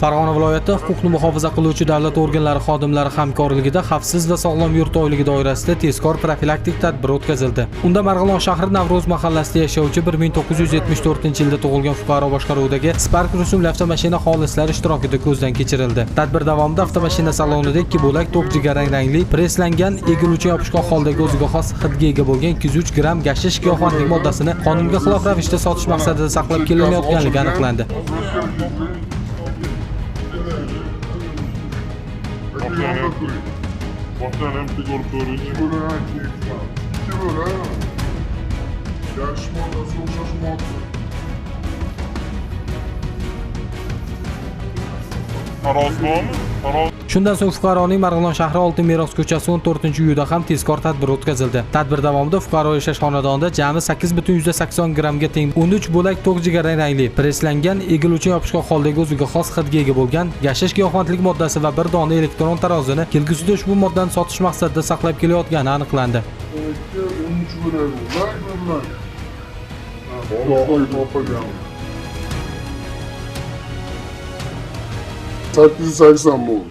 Farg'ona viloyati huquqni muhofaza qiluvchi davlat organlari xodimlari hamkorligida xavfsiz va sog'lom yurt oyligi doirasida tezkor profilaktik tadbir o'tkazildi. Unda Marg'ilon shahri Navro'z mahallasida yashovchi 1974-yilda tug'ilgan fuqaro boshqaruvidagi Spark rusumli avtomashina xolislar ishtirokida ko'zdan kechirildi. Tadbir davomida avtomashina salonida 2 bo'lak to'q jigarrang rangli preslangan egiluvchi yopishqoq holdagi o'ziga xos hidga ega bo'lgan 203 gramm gashish giyohvandlik moddasini qonunga xilof ravishda sotish maqsadida saqlab kelinayotganligi aniqlandi. Muhterem Tigor Körücü. İki böyle. Yarışma odası, uçuşma odası. Taroz bormi? Taroz. Shundan so'ng fuqaroning Marg'ilon shahri Oltin Meros ko'chasi 14-uyida ham tezkor tadbir o'tkazildi. Tadbir davomida fuqaro yashash xonadonida jami 8,80 grammga teng 13 bo'lak to'q jigarrang rangli preslangan egiluvchi yopishqoq holdagi o'ziga xos hidga ega bo'lgan gashish giyohvandlik moddasi va bir dona elektron tarozini kelgusida ushbu moddani sotish maqsadida saqlab kelayotgani aniqlandi. 880 bo'ldi.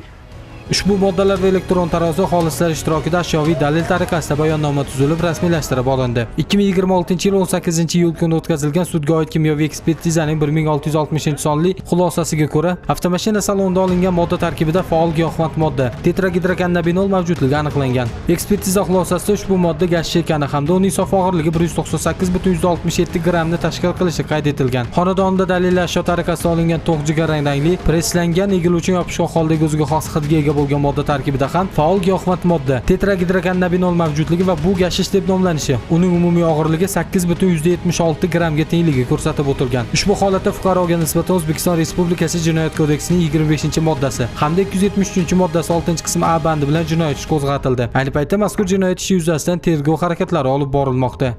Ushbu moddalar va elektron tarozi xolislar ishtirokida ashyoviy dalil tariqasida bayonnoma tuzilib rasmiylashtirib olindi. 2026-yil 18-iyul kuni o'tkazilgan sudga oid kimyoviy ekspertizaning 1660-sonli xulosasiga ko'ra, avtomashina salonida olingan modda tarkibida faol giyohvand modda tetragidrokannabinol mavjudligi aniqlangan. Ekspertiza xulosasida ushbu modda gashish ekani hamda uning sof og'irligi 198,67 grammni tashkil qilishi qayd etilgan. Xonadonda dalil ashyo tariqasida olingan to'q jigarrang rangli preslangan egiluvchi yopishqoq holdagi o'ziga xos hidga ega bo'lgan modda tarkibida ham faol giyohvand modda tetragidrokannabinol mavjudligi va bu gashish deb nomlanishi, uning umumiy og'irligi 8,76 grammga tengligi ko'rsatib o'tilgan. Ushbu holatda fuqaroga nisbatan O'zbekiston Respublikasi Jinoyat kodeksining 25-moddasi hamda 273-moddasi 6-qism A bandi bilan jinoyat ishi qo'zg'atildi. Ayni paytda mazkur jinoyat ishi yuzasidan tergov harakatlari olib borilmoqda.